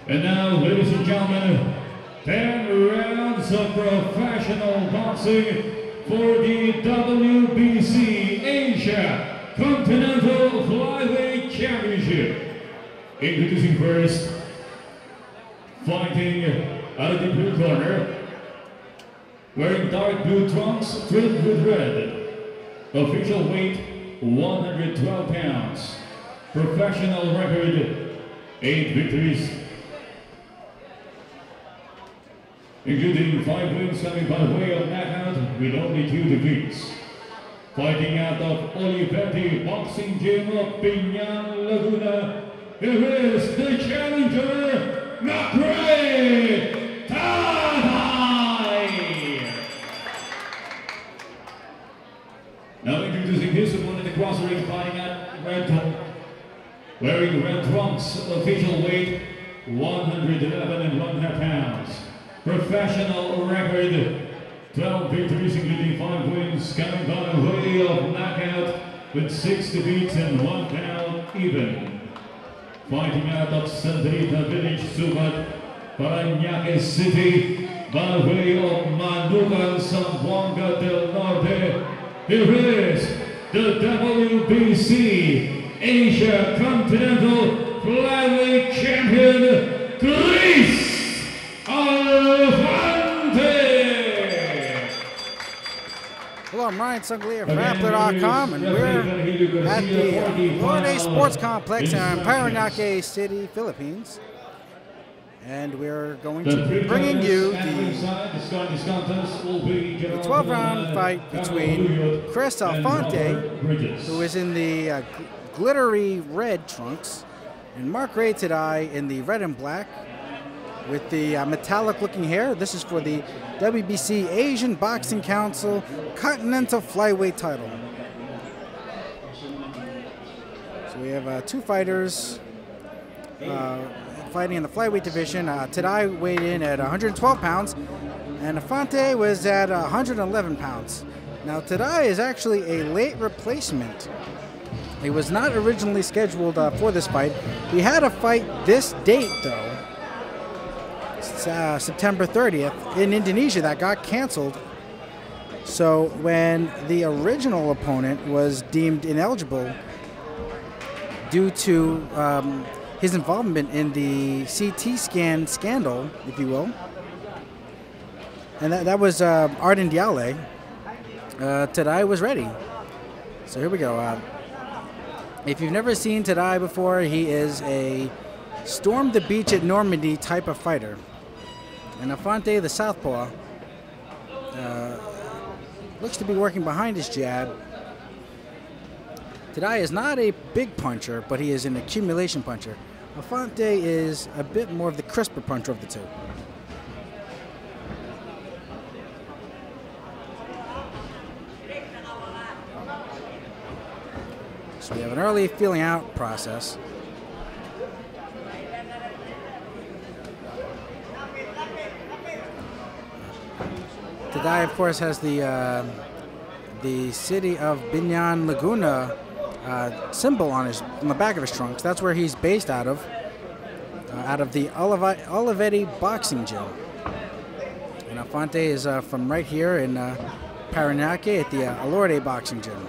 And now, ladies and gentlemen, 10 rounds of professional boxing for the WBC Asia Continental Flyweight Championship. Introducing first, fighting out of the blue corner, wearing dark blue trunks trimmed with red. Official weight 112 pounds. Professional record 8 victories, including 5 wins coming by way of knockout with only 2 defeats. Fighting out of Alfante Boxing Gym of Biñan, Laguna, here is the challenger, Cris Taday. Now introducing his opponent across the ring, fighting at wearing red trunks, official weight 111.5 pounds. Professional record 12 victories, including 5 wins, coming by way of knockout with 6 defeats and 1 count even. Fighting out of Sandrita Village, Subat, Parañaque City, by way of Manukan, Zamboanga del Norte, here is the WBC Asia Continental Flyweight Champion, Cris Alfante. Hello, I'm Ryan Sunglia of Rappler.com, and we're at the Taday Sports Complex in Parañaque City, Philippines. And we're going to be bringing you the 12-round fight between Cris Alfante, who is in the glittery red trunks, and Cris Taday in the red and black with the metallic-looking hair. This is for the WBC Asian Boxing Council Continental Flyweight title. So we have 2 fighters fighting in the flyweight division. Taday weighed in at 112 pounds, and Alfante was at 111 pounds. Now, Taday is actually a late replacement. He was not originally scheduled for this fight. He had a fight this date, though. September 30th in Indonesia that got canceled. So when the original opponent was deemed ineligible due to his involvement in the CT scan scandal, if you will, and that was Arden Diale, Taday was ready. So here we go. If you've never seen Taday before, he is a storm the beach at Normandy type of fighter. And Alfante, the southpaw, looks to be working behind his jab. Taday is not a big puncher, but he is an accumulation puncher. Alfante is a bit more of the crisper puncher of the two. So we have an early feeling out process. Taday, of course, has the city of Biñan, Laguna symbol on the back of his trunks. That's where he's based out of the Alfante Boxing Gym. And Alfante is from right here in Parañaque at the Alfante Boxing Gym.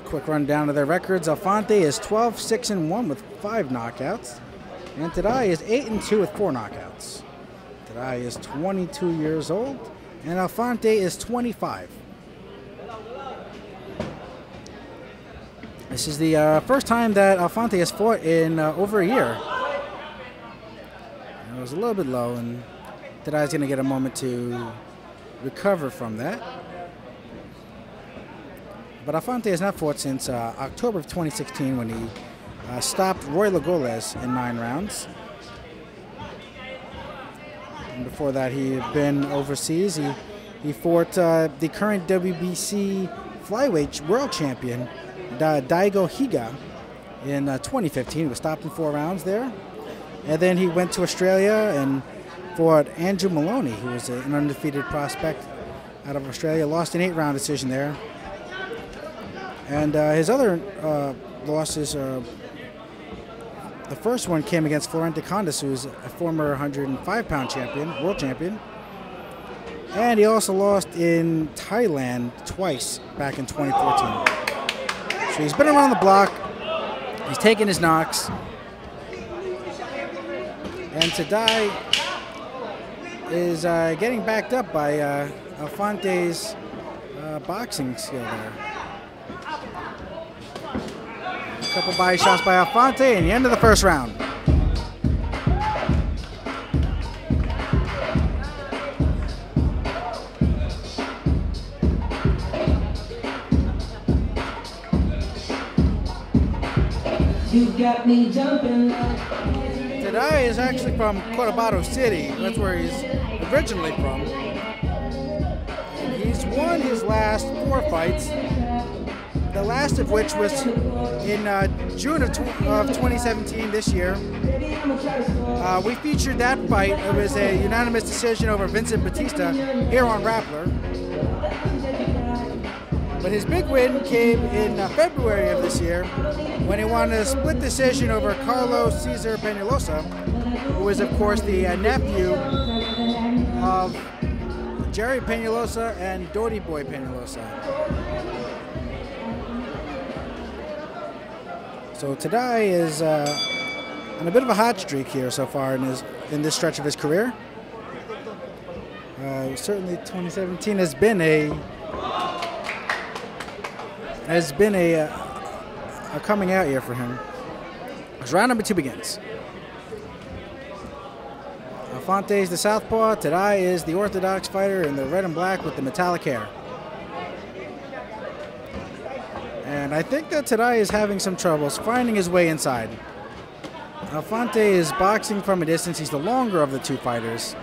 Quick rundown of their records. Alfante is 12-6-1 with 5 knockouts. And Taday is 8-2 with 4 knockouts. Taday is 22 years old, and Alfante is 25. This is the first time that Alfante has fought in over a year. It was a little bit low, and Taday's going to get a moment to recover from that. But Alfante has not fought since October of 2016 when he stopped Roy Lagoles in 9 rounds. And before that, he had been overseas. He fought the current WBC flyweight world champion, Daigo Higa, in 2015. He was stopped in 4 rounds there. And then he went to Australia and fought Andrew Maloney, who was an undefeated prospect out of Australia. Lost an 8-round decision there. And his other losses, the first one came against Florente Condas, who's a former 105-pound champion, world champion. And he also lost in Thailand twice back in 2014. So he's been around the block. He's taken his knocks. And Taday is getting backed up by Alfante's boxing skill there. A couple body shots by Alfante and the end of the first round. You got me jumping. Taday is actually from Cotabato City. That's where he's originally from. And he's won his last 4 fights. The last of which was in June of 2017 this year. We featured that fight. It was a unanimous decision over Vincent Batista here on Rappler. But his big win came in February of this year when he won a split decision over Carlos Cesar Peñalosa, who is, of course, the nephew of Jerry Peñalosa and Dodi Boy Peñalosa. So Taday is on a bit of a hot streak here so far in this stretch of his career. Certainly 2017 has been a coming out year for him. As round number 2 begins. Alfante is the southpaw. Taday is the orthodox fighter in the red and black with the metallic hair. And I think that Taday is having some troubles finding his way inside. Alfante is boxing from a distance. He's the longer of the 2 fighters.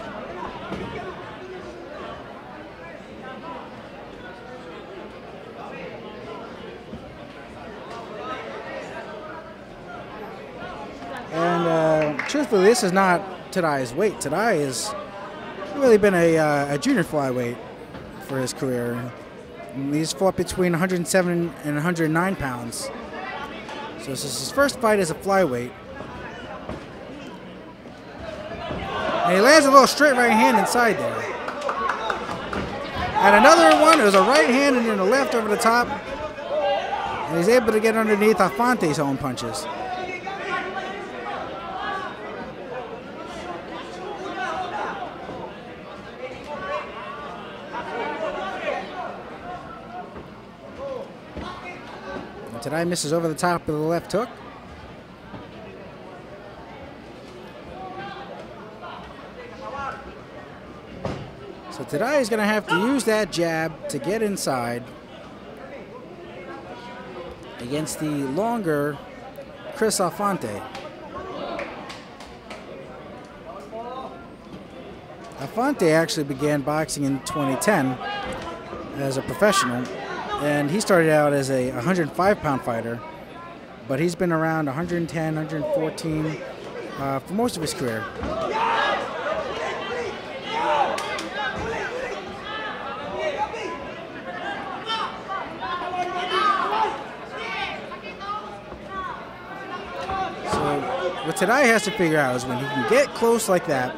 And truthfully, this is not Taday's weight. Taday has really been a junior flyweight for his career. He's fought between 107 and 109 pounds. So this is his first fight as a flyweight. And he lands a little straight right hand inside there. And another one, it was a right hand and then a left over the top. And he's able to get underneath Alfante's own punches. Taday misses over the top of the left hook. So Taday is going to have to use that jab to get inside against the longer Cris Alfante. Alfante actually began boxing in 2010 as a professional. And he started out as a 105-pound fighter, but he's been around 110, 114 for most of his career. So what Taday has to figure out is when he can get close like that,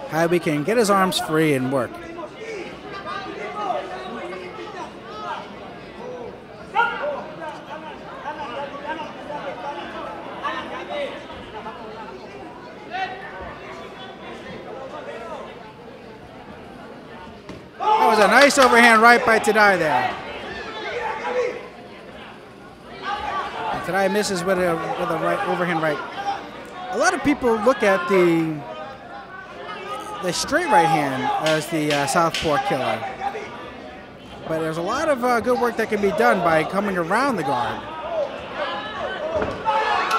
how he can get his arms free and work. A nice overhand right by Taday there. And Taday misses with a right overhand right. A lot of people look at the straight right hand as the southpaw killer, but there's a lot of good work that can be done by coming around the guard.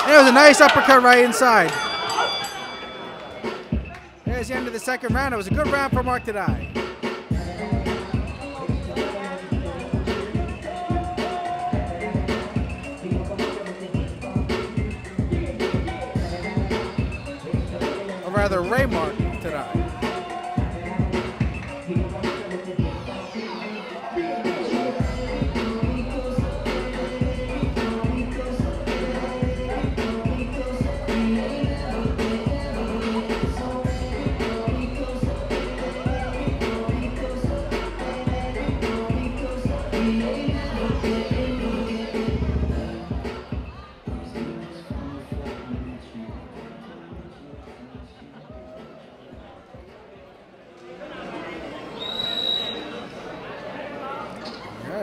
And it was a nice uppercut right inside. There's the end of the second round. It was a good round for Mark Taday. Rather Reymark Taday.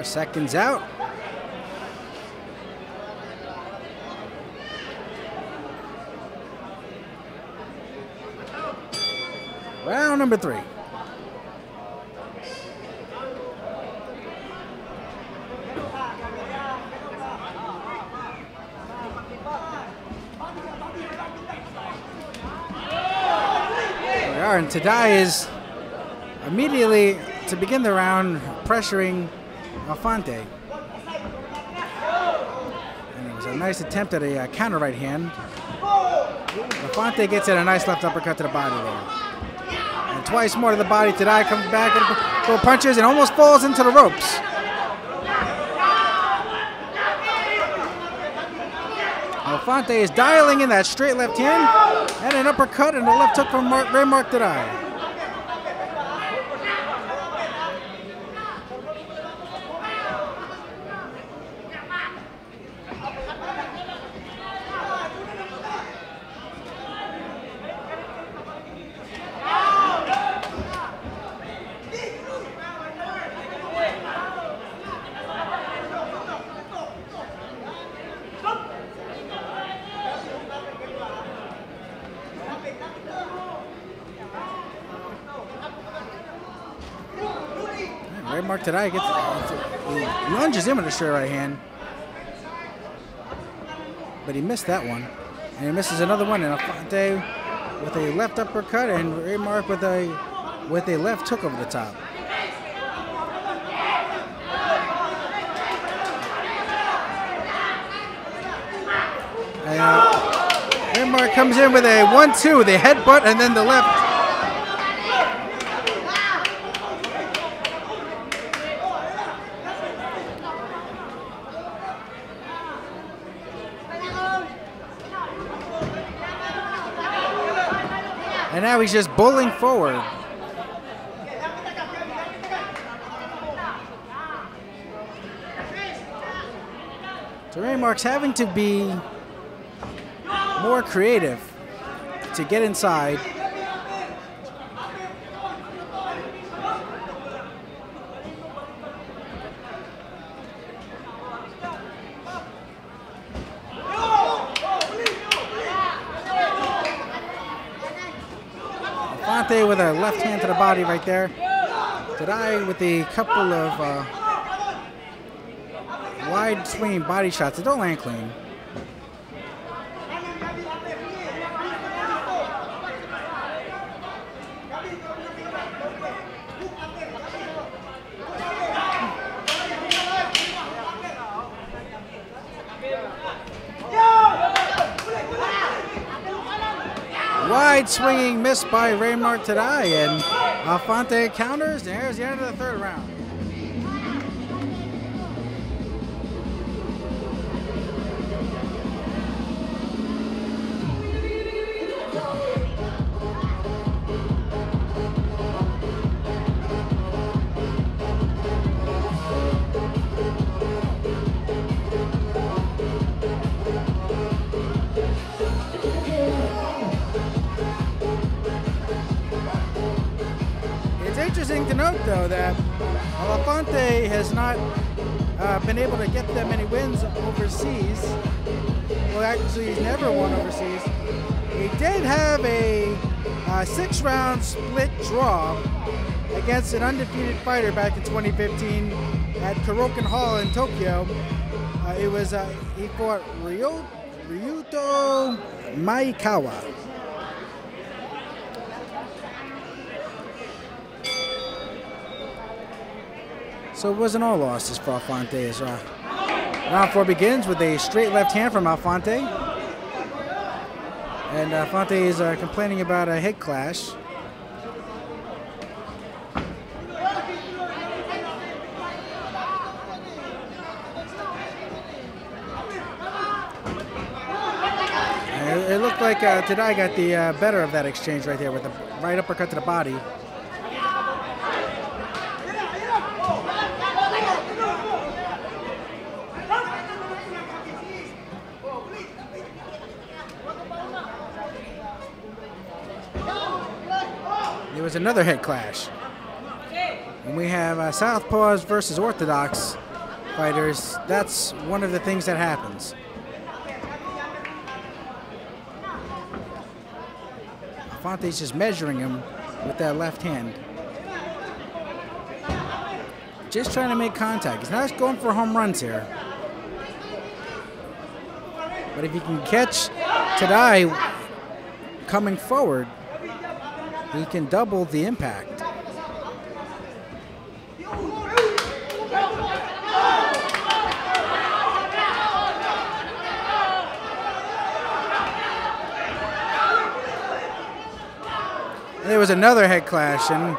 seconds out. Round number 3. And Taday is immediately, to begin the round, pressuring Alfante. And it was a nice attempt at a counter right hand. Alfante gets in a nice left uppercut to the body there. And twice more to the body. Taday comes back and throw punches and almost falls into the ropes. Alfante is dialing in that straight left hand and an uppercut and a left hook from Reymark Taday. Reymark Taday he lunges in with a straight right hand, but he missed that one, and he misses another one. And Alfante with a left uppercut, and Reymark with a left hook over the top. And Reymark comes in with a 1-2, the headbutt, and then the left. And now he's just bowling forward. So Reymark's having to be more creative to get inside. Alfante with a left hand to the body right there. Taday with a couple of wide swinging body shots that don't land clean. Wide swinging miss by Reymark Taday, and Alfante counters, and here's the end of the third round. Interesting to note, though, that Alfante has not been able to get that many wins overseas. Well, actually, he's never won overseas. He did have a 6-round split draw against an undefeated fighter back in 2015 at Korakuen Hall in Tokyo. It was he fought Ryuto Maekawa. So it wasn't all losses for Alfante as round 4 begins with a straight left hand from Alfante. And Alfante is complaining about a head clash. And it looked like Taday got the better of that exchange right there with the right uppercut to the body. There was another head clash. And we have Southpaws versus Orthodox fighters, that's one of the things that happens. Alfante's just measuring him with that left hand. Just trying to make contact. He's not going for home runs here. But if he can catch Taday coming forward, he can double the impact. And there was another head clash, and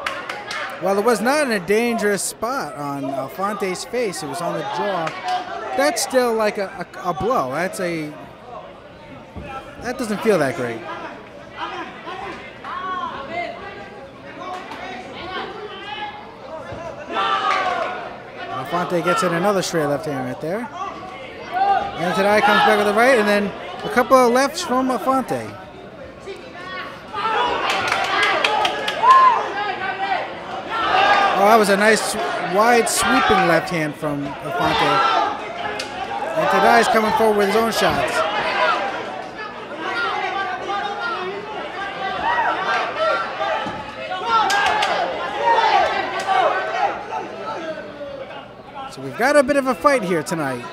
while it was not in a dangerous spot on Alfante's face, it was on the jaw. That's still like a blow. That doesn't feel that great. Alfante gets in another straight left hand right there. And Taday comes back with the right, and then a couple of lefts from Alfante. Oh, that was a nice wide sweeping left hand from Alfante. And Taday's coming forward with his own shots. So we've got a bit of a fight here tonight.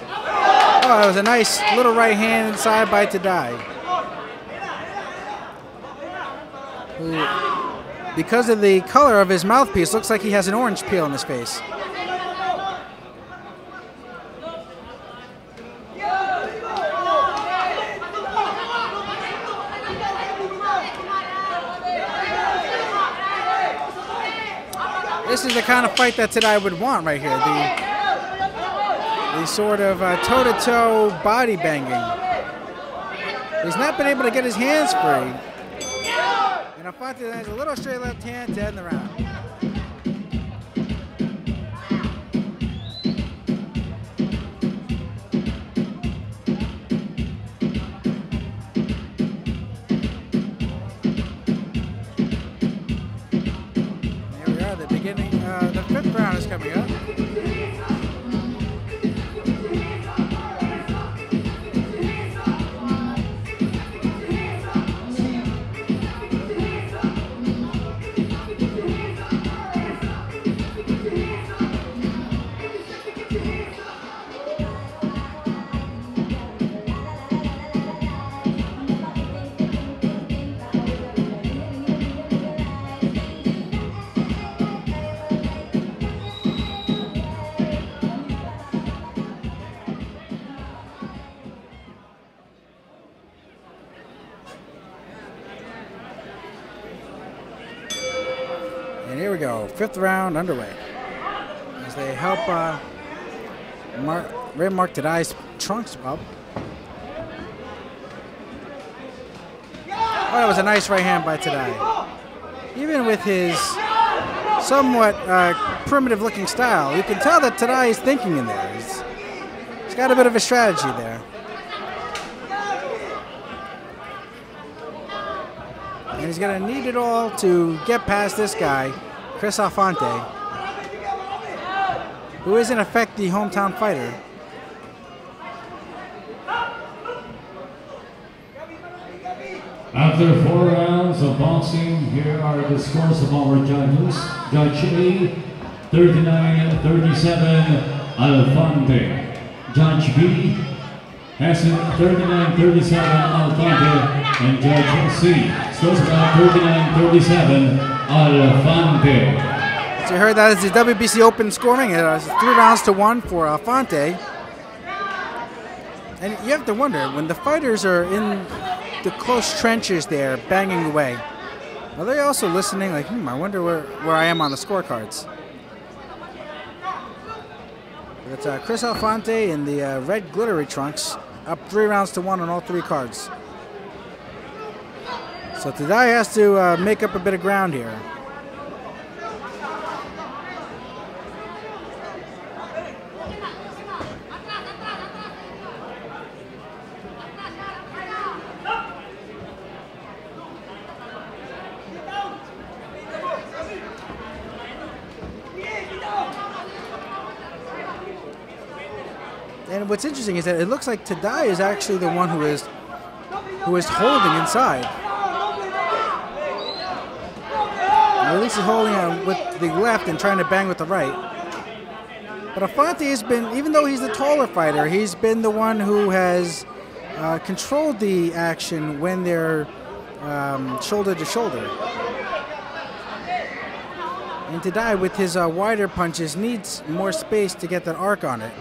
Oh, that was a nice little right hand inside by Taday. Who, because of the color of his mouthpiece, looks like he has an orange peel on his face. This is the kind of fight that Taday would want right here. The sort of toe-to-toe body banging. He's not been able to get his hands free. And Alfante lands a little straight left hand to end the round. There we are, the beginning, the fifth round is coming up. And here we go, fifth round underway. As they help Reymark Taday's trunks up. Oh, that was a nice right hand by Taday. Even with his somewhat primitive-looking style, you can tell that Taday is thinking in there. He's got a bit of a strategy there. And he's going to need it all to get past this guy, Cris Alfante, who is in effect the hometown fighter. After 4 rounds of boxing, here are the scores of our judges. Judge A, 39-37, Alfante. Judge B has 39-37, Alfante. And Judge C scores around 39-37, Alfante. So you heard that is the WBC Open scoring. It's 3 rounds to 1 for Alfante. And you have to wonder, when the fighters are in the close trenches there, banging away, are they also listening like, I wonder where I am on the scorecards? But it's Cris Alfante in the red glittery trunks, up 3 rounds to 1 on all 3 cards. So Taday has to make up a bit of ground here. And what's interesting is that it looks like Taday is actually the one who is holding inside. Or at least he's holding on with the left and trying to bang with the right. But Alfante has been, even though he's the taller fighter, he's been the one who has controlled the action when they're shoulder to shoulder. And Taday, with his wider punches, needs more space to get that arc on it.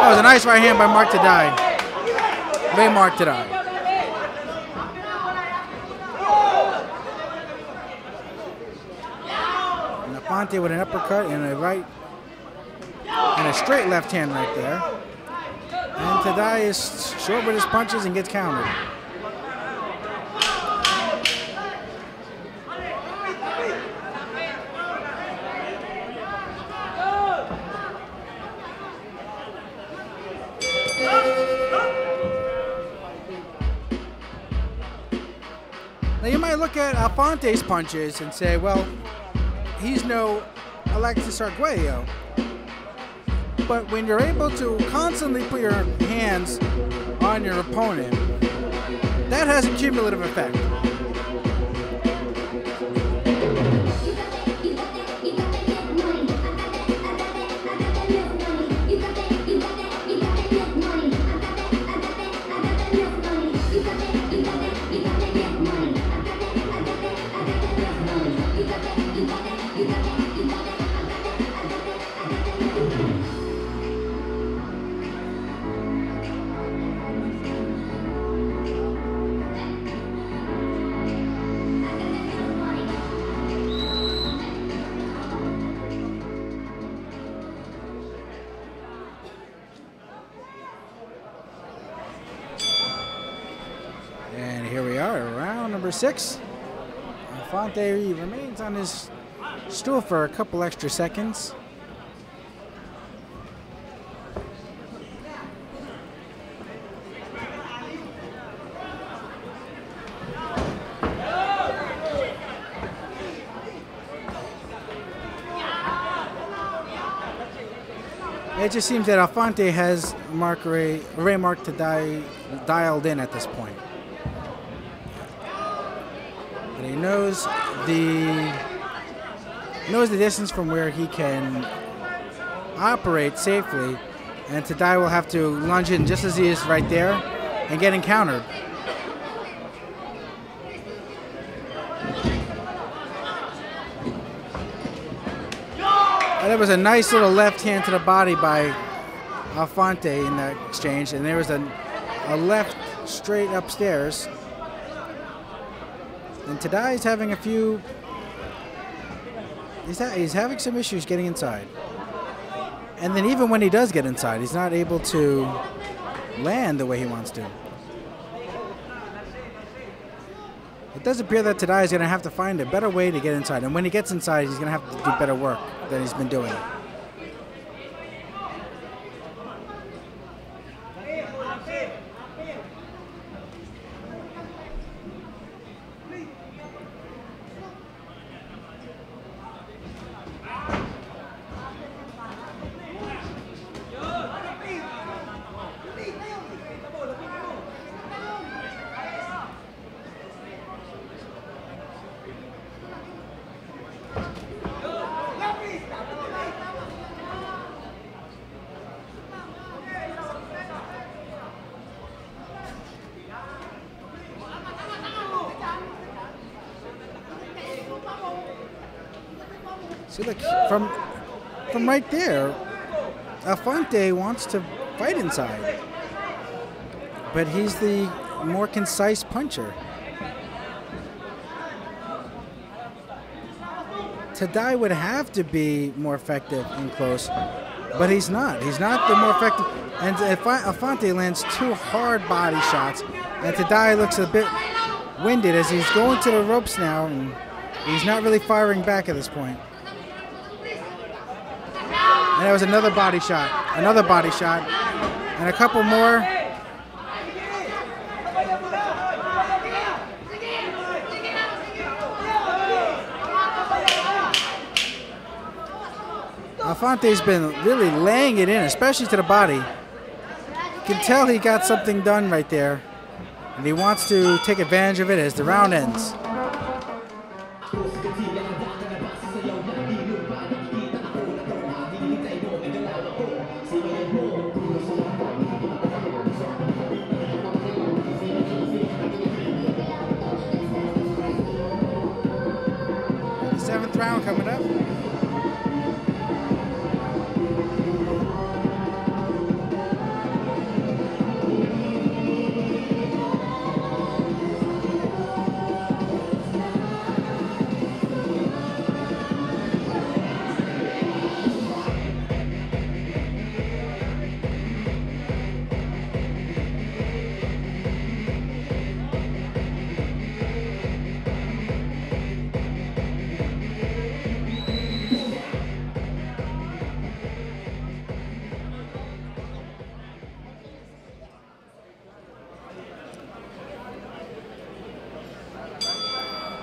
That was a nice right hand by Taday. Reymark Taday. And Alfante with an uppercut and a right and a straight left hand right there. And Taday is short with his punches and gets countered. Now you might look at Alfante's punches and say, well, he's no Alexis Arguello. But when you're able to constantly put your hands on your opponent, that has a cumulative effect. And here we are, round number 6. Alfante remains on his stool for a couple extra seconds. It just seems that Alfante has Reymark Taday dialed in at this point. But he knows the distance from where he can operate safely, and Taday will have to lunge in just as he is right there and get encountered. And there was a nice little left hand to the body by Alfante in that exchange, and there was a left straight upstairs. And Taday is having a few. He's having some issues getting inside. And then even when he does get inside, he's not able to land the way he wants to. It does appear that Taday is going to have to find a better way to get inside. And when he gets inside, he's going to have to do better work than he's been doing. See, look, from right there, Alfante wants to fight inside, but he's the more concise puncher. Taday would have to be more effective in close, but he's not. He's not the more effective. And Alfante lands 2 hard body shots, and Taday looks a bit winded as he's going to the ropes now, and he's not really firing back at this point. And there was another body shot, and a couple more. Alfante's been really laying it in, especially to the body. You can tell he got something done right there, and he wants to take advantage of it as the round ends. The 7th round coming up.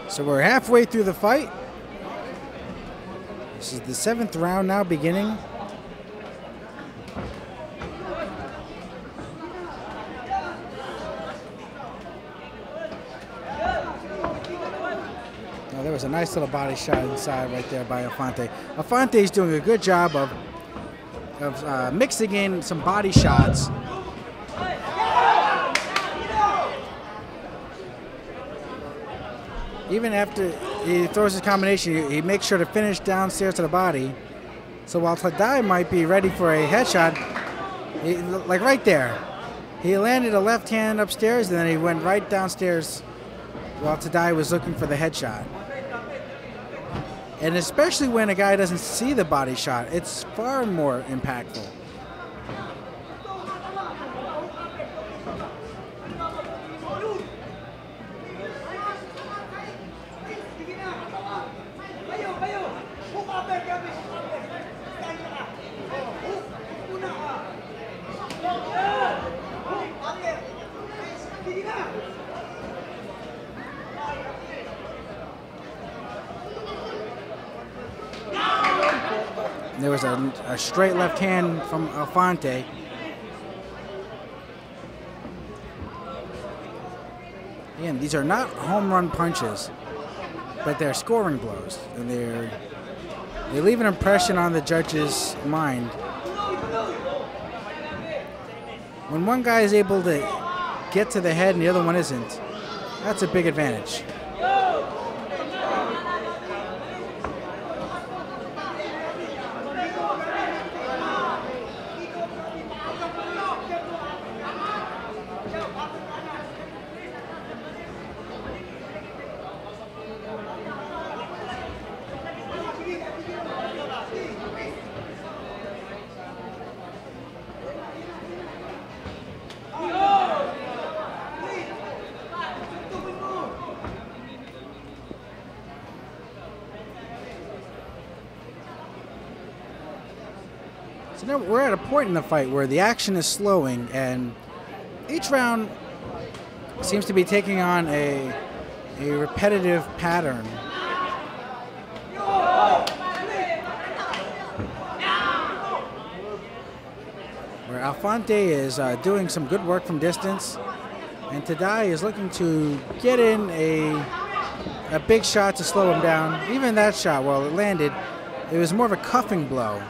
So we're halfway through the fight. This is the 7th round now beginning. Oh, there was a nice little body shot inside right there by Alfante. Alfante is doing a good job of mixing in some body shots. Even after he throws his combination, he makes sure to finish downstairs to the body. So while Taday might be ready for a headshot, like right there, he landed a left hand upstairs and then he went right downstairs while Taday was looking for the headshot. And especially when a guy doesn't see the body shot, it's far more impactful. There was a straight left hand from Alfante. Again, these are not home run punches, but they're scoring blows, and they leave an impression on the judge's mind. When one guy is able to get to the head and the other one isn't, that's a big advantage. So now we're at a point in the fight where the action is slowing, and each round seems to be taking on a repetitive pattern. Where Alfante is doing some good work from distance, and Taday is looking to get in a big shot to slow him down. Even that shot, while it landed, it was more of a cuffing blow.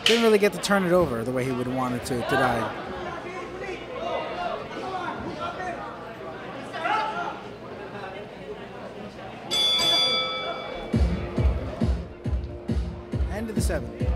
Didn't really get to turn it over the way he would have wanted to Taday. End of the 7th.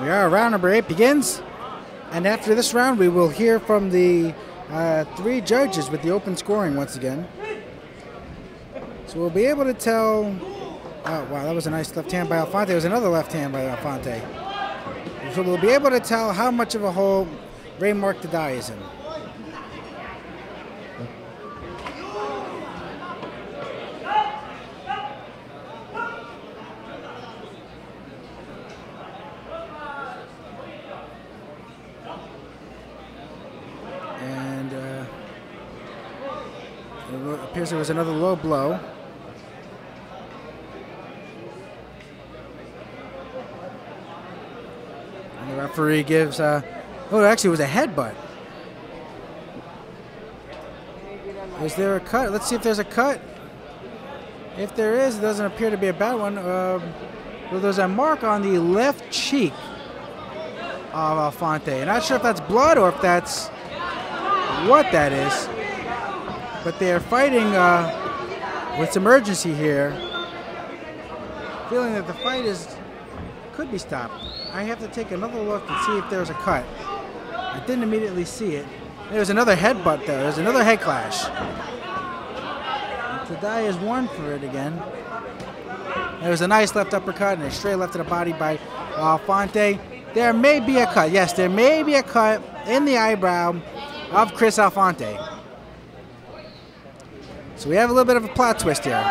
we are. Round number 8 begins. And after this round, we will hear from the 3 judges with the open scoring once again. So we'll be able to tell. Oh, wow, that was a nice left hand by Alfante. There was another left hand by Alfante. So we'll be able to tell how much of a hole Reymark Taday is in. And it appears there was another low blow. And the referee gives, oh, actually it was a headbutt. Is there a cut? Let's see if there's a cut. If there is, it doesn't appear to be a bad one. Well, there's a mark on the left cheek of Alfante. I'm not sure if that's blood or if that's what that is. But they're fighting with some urgency here. Feeling that the fight could be stopped. I have to take another look and see if there's a cut. I didn't immediately see it. There's another headbutt there. There's another head clash. Taday has won for it again. There was a nice left uppercut and a straight left to the body by Alfante. There may be a cut. Yes, there may be a cut in the eyebrow of Cris Alfante. So we have a little bit of a plot twist here.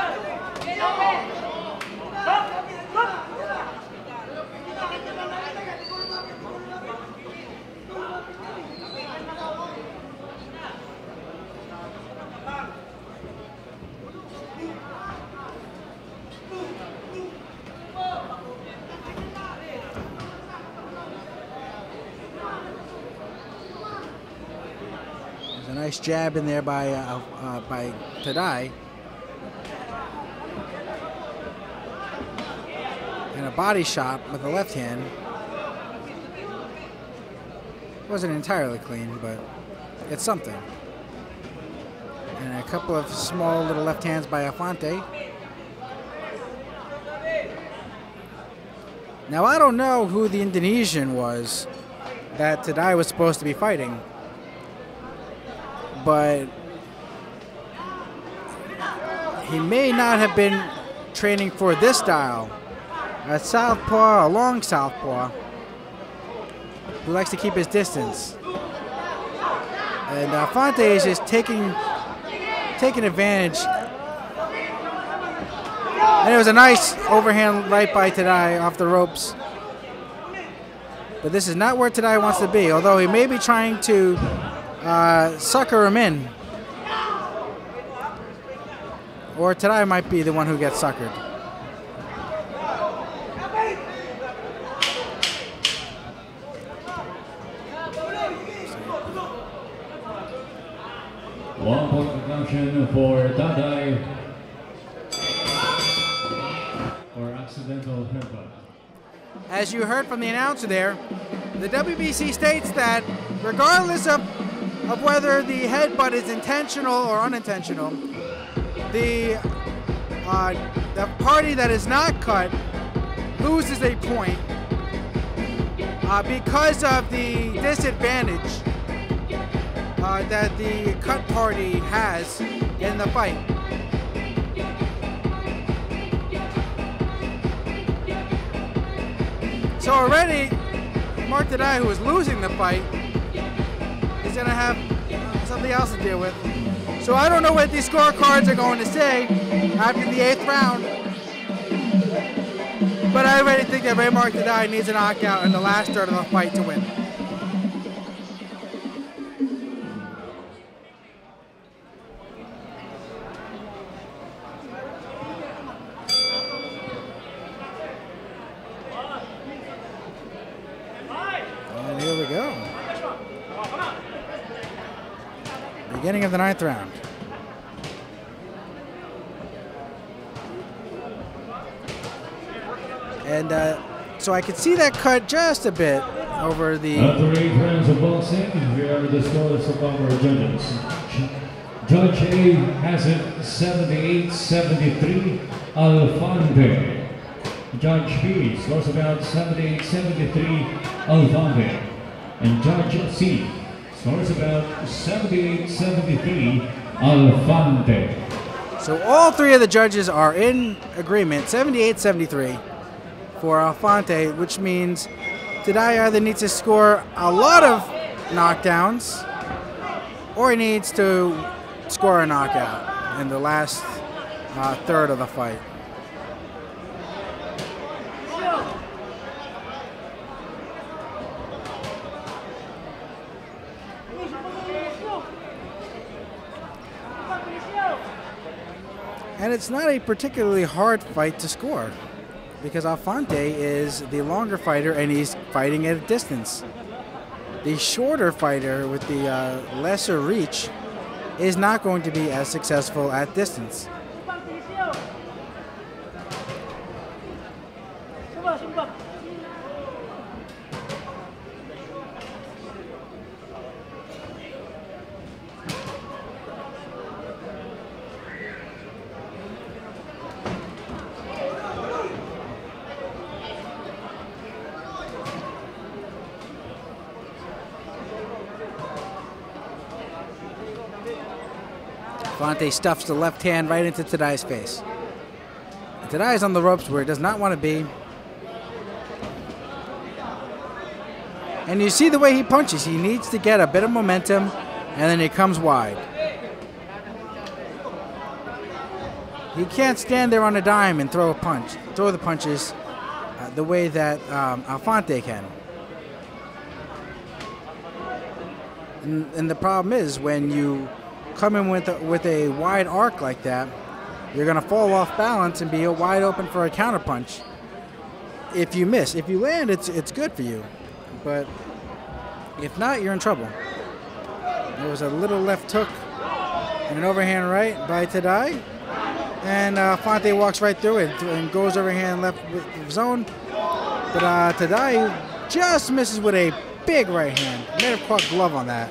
Nice jab in there by Taday. And a body shot with the left hand. Wasn't entirely clean, but it's something. And a couple of small little left hands by Alfante. Now I don't know who the Indonesian was that Taday was supposed to be fighting. But he may not have been training for this style. A southpaw, a long southpaw, who likes to keep his distance. And Alfante is just taking advantage. And it was a nice overhand right by Taday off the ropes. But this is not where Taday wants to be, although he may be trying to sucker him in. Or Taday might be the one who gets suckered. One point deduction for Taday or accidental headbutt. As you heard from the announcer there, the WBC states that regardless of whether the headbutt is intentional or unintentional, the party that is not cut loses a point because of the disadvantage that the cut party has in the fight. So already, Mark Taday, who is losing the fight, is going to have something else to deal with. So I don't know what these scorecards are going to say after the 8th round. But I already think that Reymark Taday needs a knockout in the last third of the fight to win. And here we go. Beginning of the 9th round. And so I could see that cut just a bit over the... After 8 rounds of boxing, here are the scores of our judges. Judge A has it 78-73, Alfante. Judge B scores about 78-73 Alfante. And Judge C scores about 78-73 Alfante. So all three of the judges are in agreement, 78-73 for Alfante, which means Taday either needs to score a lot of knockdowns or he needs to score a knockout in the last third of the fight. And it's not a particularly hard fight to score because Alfante is the longer fighter and he's fighting at a distance. The shorter fighter with the lesser reach is not going to be as successful at distance. Alfante stuffs the left hand right into Taday's face. And Taday is on the ropes where he does not want to be. And you see the way he punches. He needs to get a bit of momentum, and then he comes wide. He can't stand there on a dime and throw the punches the way that Alfante can. And the problem is when you come in with a wide arc like that, you're going to fall off balance and be wide open for a counter punch. If you miss, if you land, it's good for you, but if not, you're in trouble. There was a little left hook and an overhand right by Taday, and Alfante walks right through it and goes overhand left with zone, but Taday just misses with a big right hand. May have caught glove on that.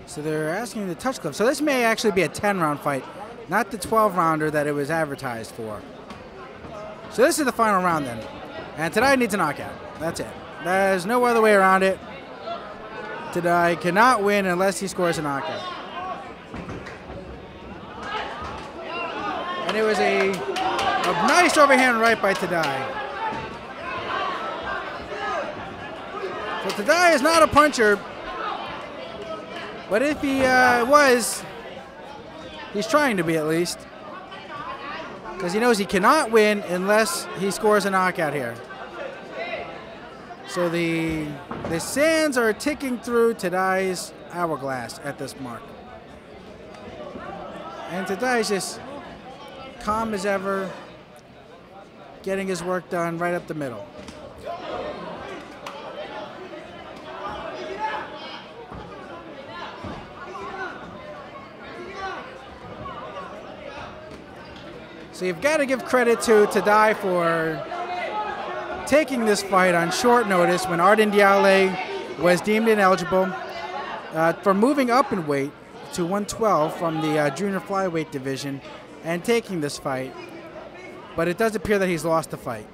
So they're asking the touch glove. So this may actually be a 10-round fight, not the 12-rounder that it was advertised for. So this is the final round then. And Taday needs a knockout. That's it. There's no other way around it. Taday cannot win unless he scores a knockout. And it was a nice overhand right by Taday. So Taday is not a puncher. But if he was, he's trying to be at least. Because he knows he cannot win unless he scores a knockout here. So the sands are ticking through Taday's hourglass at this mark. And Taday's just calm as ever, getting his work done right up the middle. So you've got to give credit to Taday for taking this fight on short notice when Arden Diale was deemed ineligible, for moving up in weight to 112 from the junior flyweight division and taking this fight. but it does appear that he's lost the fight.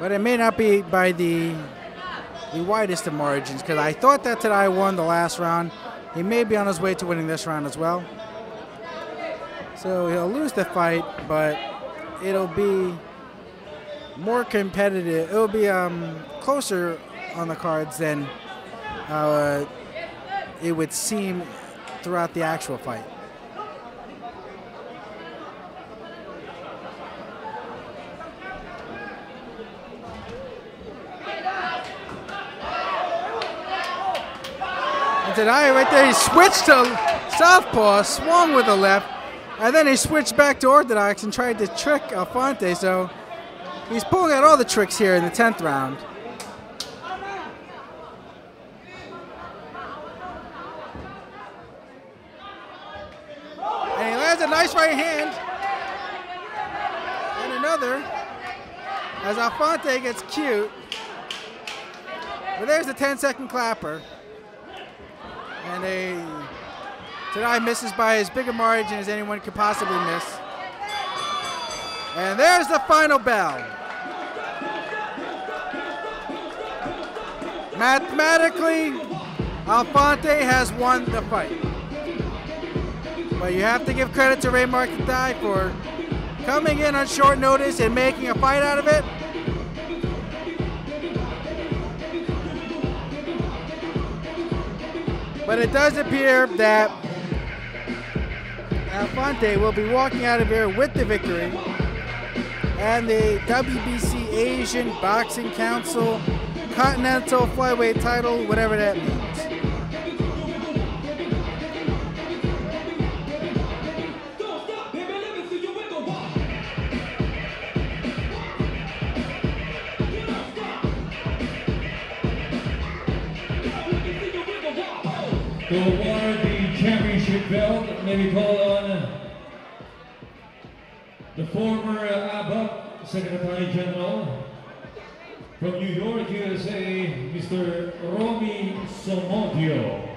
But it may not be by the widest of margins, because I thought that Taday won the last round. He may be on his way to winning this round as well. So he'll lose the fight, but it'll be more competitive. It'll be closer on the cards than it would seem throughout the actual fight. Taday right there, he switched to southpaw, swung with the left, and then he switched back to orthodox and tried to trick Alfante. So he's pulling out all the tricks here in the 10th round. And he lands a nice right hand. And another, as Alfante gets cute. But there's the 10-second clapper. And Taday misses by as big a margin as anyone could possibly miss. And there's the final bell. Mathematically, Alfante has won the fight. But you have to give credit to Reymark and Taday for coming in on short notice and making a fight out of it. But it does appear that Alfante will be walking out of here with the victory and the WBC Asian Boxing Council Continental Flyweight title, whatever that means. To award the championship belt, may we call on the former ABAP Secretary General from New York, USA, Mr. Romy Somodio.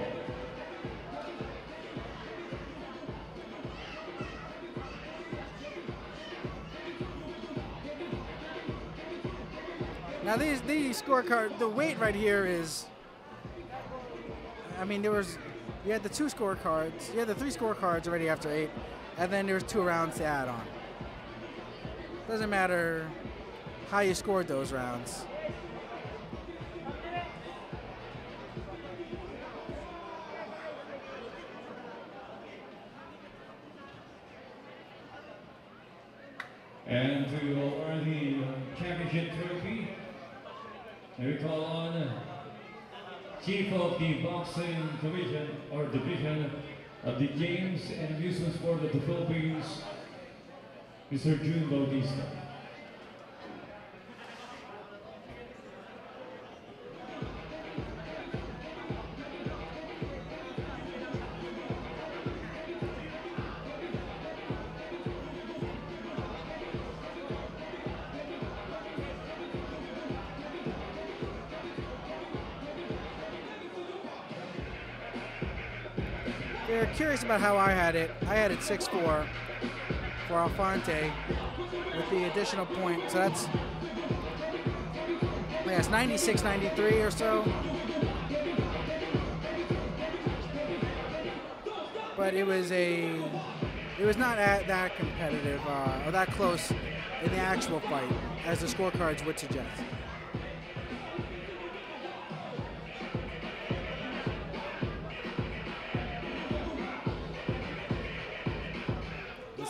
Now these scorecard, the weight right here is, I mean, you had the 2 scorecards, you had the 3 scorecards already after 8, and then there's 2 rounds to add on. Doesn't matter how you scored those rounds. And to award the championship trophy, we call on Chief of the Boxing Division or Division of the Games and Amusement Sport of the Philippines, Mr. June Bautista. If you're curious about how I had it 6-4 for Alfante with the additional point. So that's, yeah, it's 96-93 or so. But it was not that competitive or that close in the actual fight as the scorecards would suggest.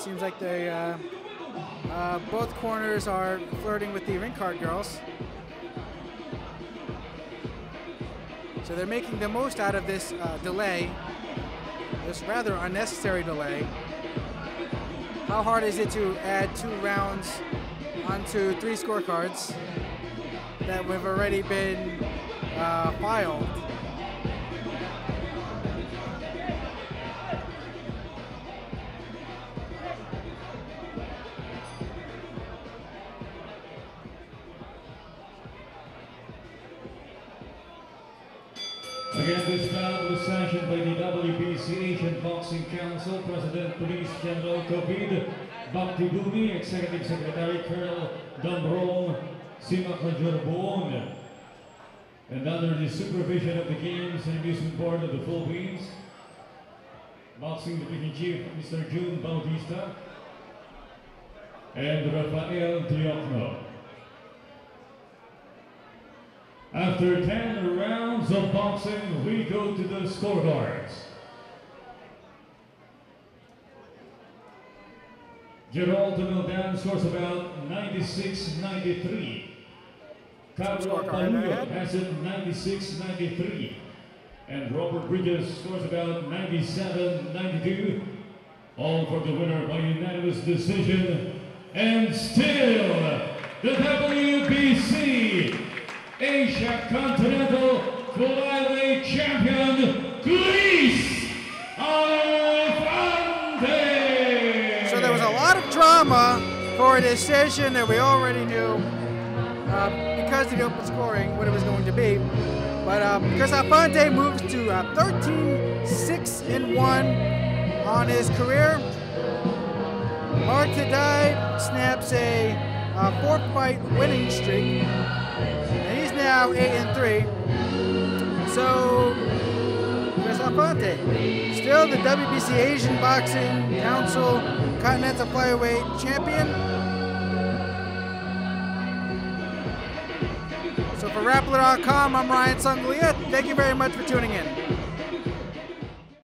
Seems like they both corners are flirting with the ring card girls. So they're making the most out of this delay, this rather unnecessary delay. How hard is it to add 2 rounds onto 3 scorecards that have already been filed? Again, this bout was sanctioned by the WBC Asian Boxing Council, President Police General Covid Baktibumi, Executive Secretary Colonel Damrong Simakajorboon, and under the supervision of the Games and Amusement Board of the Philippines, Boxing Division Chief Mr. June Bautista, and Rafael Diokno. After 10 rounds of boxing, we go to the scorecards. Geraldo Mildan scores about 96-93. Carlo Paluyo has it 96-93. And Robert Bridges scores about 97-92. All for the winner by unanimous decision. And still, the WBC Asia Continental Flyweight Champion, Cris Alfante! So there was a lot of drama for a decision that we already knew because of the open scoring what it was going to be. But Cris Alfante moves to 13-6-1 on his career. Mark Taday snaps a 4-fight winning streak. And he's now 8-3. So, Cris Alfante, still the WBC Asian Boxing Council Continental Flyweight Champion. So for Rappler.com, I'm Ryan Sanglia. Thank you very much for tuning in.